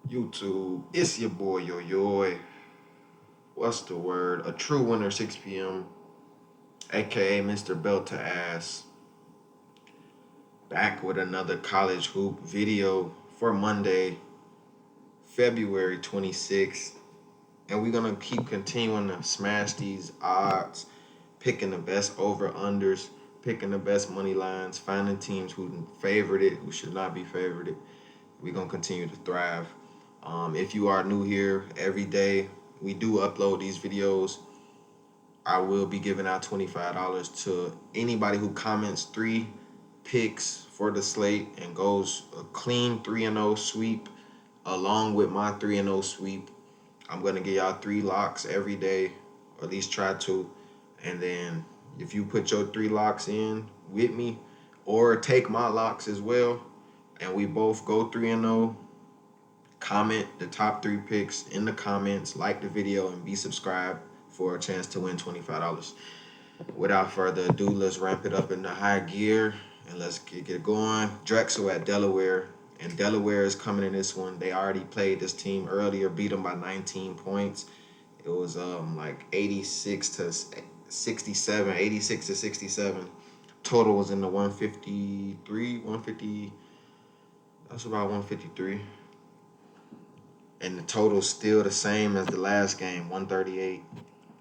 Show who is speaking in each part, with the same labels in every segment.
Speaker 1: YouTube, it's your boy Yo Yo. What's the word? A true winner, 6 p.m. aka Mr. Belt to Ass. Back with another college hoop video for Monday, February 26th. And we're gonna keep continuing to smash these odds, picking the best over-unders, picking the best money lines, finding teams who favored it, who should not be favored it. We're gonna continue to thrive. If you are new here, every day we do upload these videos. I will be giving out $25 to anybody who comments 3 picks for the slate and goes a clean 3-0 sweep along with my 3-0 sweep. I'm gonna give y'all 3 locks every day, or at least try to. And then if you put your 3 locks in with me, or take my locks as well, and we both go 3-0, comment the top 3 picks in the comments, like the video, and be subscribed for a chance to win $25. Without further ado, let's ramp it up in the high gear and let's get it going. Drexel at Delaware, and Delaware is coming in this one. They already played this team earlier, beat them by 19 points. It was like 86 to 67, 86 to 67. Total was in the 153, 150. That's about 153. And the total's still the same as the last game, 138.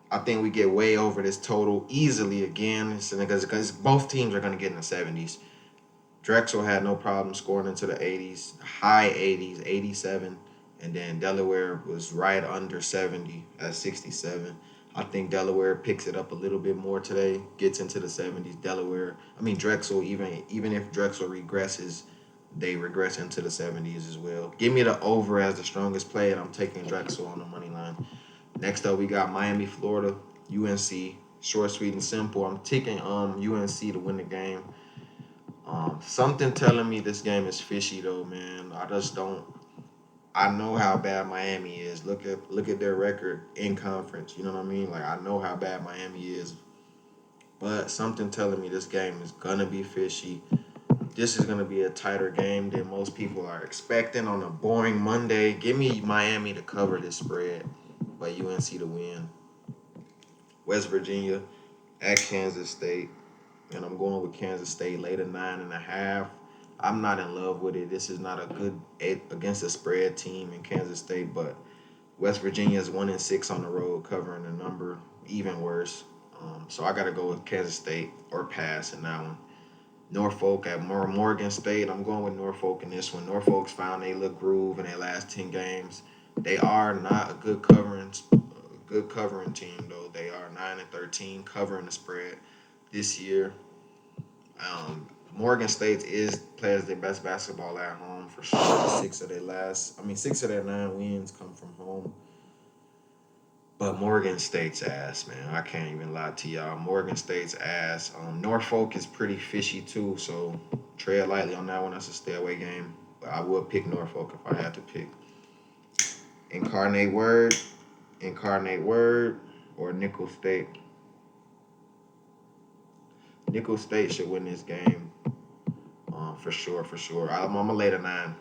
Speaker 1: I think we get way over this total easily again, because both teams are going to get in the 70s. Drexel had no problem scoring into the 80s, high 80s, 87, and then Delaware was right under 70 at 67. I think Delaware picks it up a little bit more today, gets into the 70s. Drexel, even if Drexel regresses, they regress into the 70s as well. Give me the over as the strongest play, and I'm taking Drexel on the money line. Next up, we got Miami, Florida, UNC. Short, sweet, and simple. I'm taking UNC to win the game. Something telling me this game is fishy though, man. I just don't. I know how bad Miami is. Look at their record in conference. You know what I mean? Like, I know how bad Miami is, but something telling me this game is gonna be fishy. This is gonna be a tighter game than most people are expecting on a boring Monday. Give me Miami to cover this spread, but UNC to win. West Virginia at Kansas State, and I'm going with Kansas State later 9.5. I'm not in love with it. This is not a good against a spread team in Kansas State, but West Virginia is 1-6 on the road, covering the number, even worse. So I got to go with Kansas State or pass in that one. Norfolk at Morgan State. I'm going with Norfolk in this one. Norfolk's found they look groove in their last 10 games. They are not a good covering team though. They are 9-13 covering the spread this year. Morgan State plays their best basketball at home for sure. Six of their 9 wins come from home. But Morgan State's ass, man. I can't even lie to y'all. Morgan State's ass. Norfolk is pretty fishy too, so tread lightly on that one. That's a stay away game. But I would pick Norfolk if I had to pick. Incarnate Word, or Nickel State. Nickel State should win this game. For sure. I'm gonna lay the 9.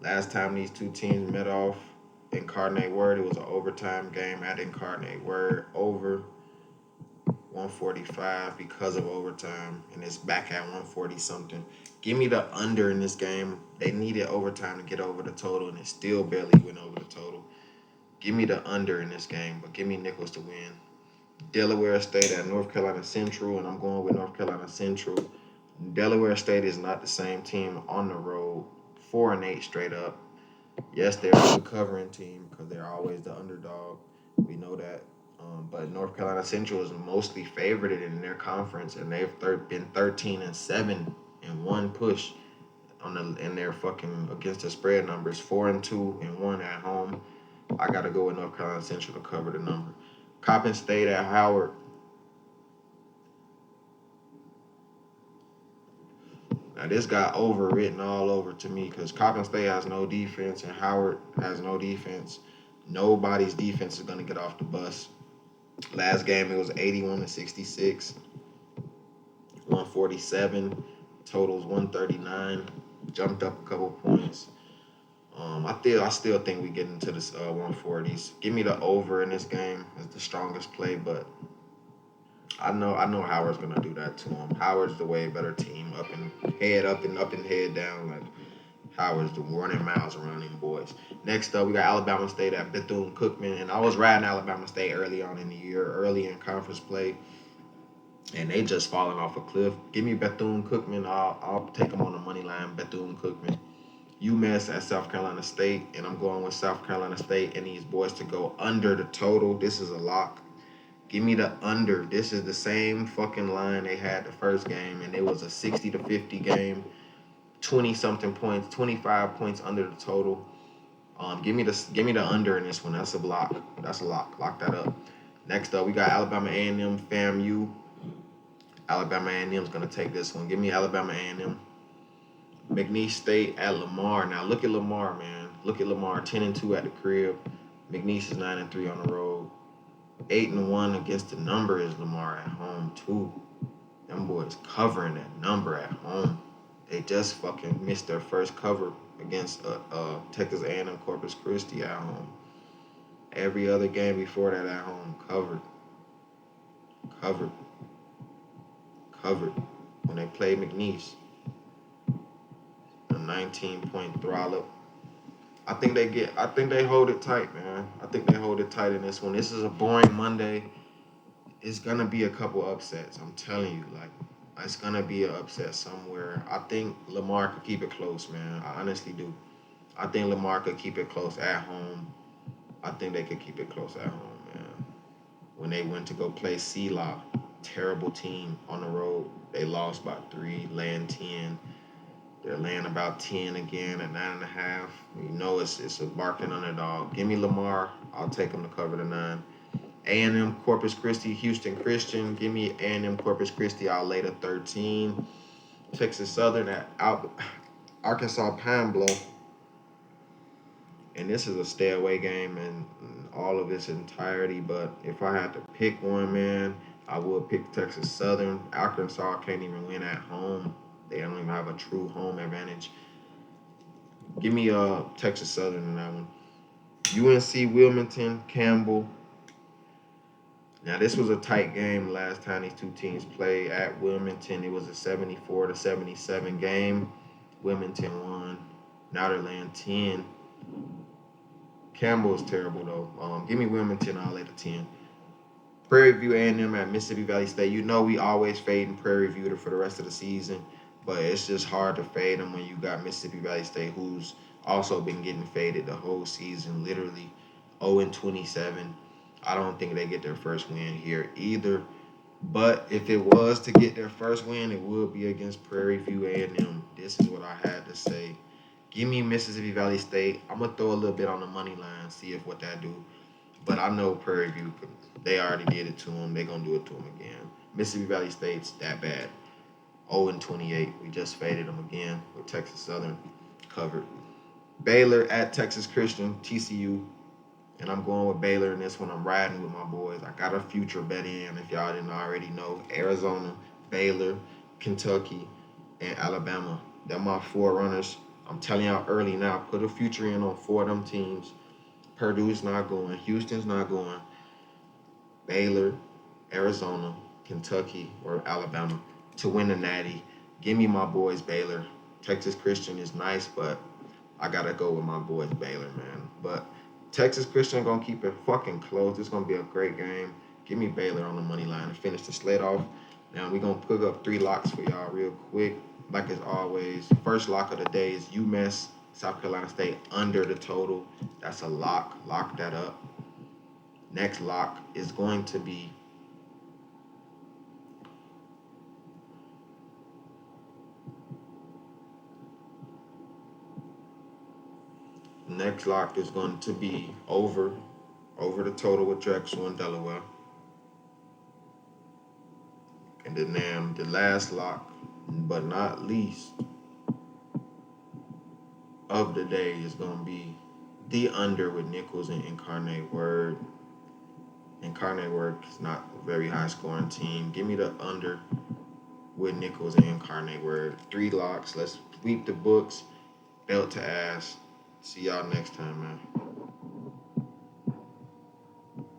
Speaker 1: Last time these two teams met off, Incarnate Word, it was an overtime game at Incarnate Word, over 145 because of overtime, and it's back at 140 something. Give me the under in this game. They needed overtime to get over the total, and it still barely went over the total. Give me the under in this game, but give me Nichols to win. Delaware State at North Carolina Central, and I'm going with North Carolina Central. Delaware State is not the same team on the road. 4-8 straight up. Yes, they're a good covering team because they're always the underdog. We know that. But North Carolina Central is mostly favored in their conference, and they've been 13-7 in one push in their fucking against the spread numbers. 4-2 and 1 at home. I gotta go with North Carolina Central to cover the number. Coppin State at Howard. Now, this got overwritten all over to me because Coppin State has no defense and Howard has no defense. Nobody's defense is going to get off the bus. Last game, it was 81-66, 147. Totals 139. Jumped up a couple points. I I still think we get into this 140s. Give me the over in this game as the strongest play, but I know Howard's gonna do that to him. Howard's the way better team, up and head down. Like Howard's the running miles around them boys. Next up, we got Alabama State at Bethune-Cookman, and I was riding Alabama State early on in the year, early in conference play, and they just falling off a cliff. Give me Bethune-Cookman. I'll take them on the money line. Bethune-Cookman. UMass at South Carolina State, and I'm going with South Carolina State and these boys to go under the total. This is a lock. Give me the under. This is the same fucking line they had the first game, and it was a 60-50 game. 20 something points, 25 points under the total. Give me the under in this one. That's a block. That's a lock. Lock that up. Next up, we got Alabama A&M FAMU. Alabama A&M's gonna take this one. Give me Alabama A&M. McNeese State at Lamar. Now look at Lamar, man. Look at Lamar. 10-2 at the crib. McNeese is 9-3 on the road. 8-1 against the number is Lamar at home too. Them boys covering that number at home. They just fucking missed their first cover against Texas A&M Corpus Christi at home. Every other game before that at home, covered. When they play McNeese, a 19-point throttle. I think they hold it tight, man. I think they hold it tight in this one. This is a boring Monday. It's gonna be a couple upsets. I'm telling you, like, it's gonna be an upset somewhere. I think Lamar could keep it close, man. I honestly do. I think Lamar could keep it close at home. I think they could keep it close at home, man. When they went to go play C-Lock, terrible team on the road. They lost by 3, laying 10. They're laying about 10 again at 9.5. You know it's a barking underdog. Give me Lamar. I'll take them to cover the 9. A&M Corpus Christi, Houston Christian. Give me A&M Corpus Christi. I'll lay the 13. Texas Southern at Arkansas Pine Bluff. And this is a stay away game in all of its entirety. But if I had to pick one, man, I would pick Texas Southern. Arkansas can't even win at home. They don't even have a true home advantage. Give me Texas Southern in that one. UNC Wilmington, Campbell. Now, this was a tight game last time these two teams played at Wilmington. It was a 74-77 game. Wilmington won. Now they're laying 10. Campbell is terrible, though. Give me Wilmington. I'll lay the 10. Prairie View A&M at Mississippi Valley State. You know we always fading Prairie View for the rest of the season, but it's just hard to fade them when you got Mississippi Valley State, who's also been getting faded the whole season, literally 0-27. I don't think they get their first win here either. But if it was to get their first win, it would be against Prairie View A&M. This is what I had to say. Give me Mississippi Valley State. I'm going to throw a little bit on the money line, see if what that do. But I know Prairie View, they already did it to them. They're going to do it to them again. Mississippi Valley State's that bad. 0-28. We just faded them again with Texas Southern covered. Baylor at Texas Christian, TCU. And I'm going with Baylor in this one. I'm riding with my boys. I got a future bet in, if y'all didn't already know. Arizona, Baylor, Kentucky, and Alabama. They're my 4 runners. I'm telling y'all early now, put a future in on 4 of them teams. Purdue's not going. Houston's not going. Baylor, Arizona, Kentucky, or Alabama to win the Natty. Give me my boys Baylor. Texas Christian is nice, but I got to go with my boys Baylor, man. But Texas Christian going to keep it fucking close. It's going to be a great game. Give me Baylor on the money line to finish the slate off. Now we're going to put up 3 locks for y'all real quick. Like as always, first lock of the day is UMass, South Carolina State under the total. That's a lock. Lock that up. Next lock is going to be over the total with Drexel and Delaware. And then the last lock, but not least, of the day is going to be the under with Nichols and Incarnate Word. Incarnate Word is not a very high scoring team. Give me the under with Nichols and Incarnate Word. 3 locks. Let's sweep the books. Belt to ass. See y'all next time, man.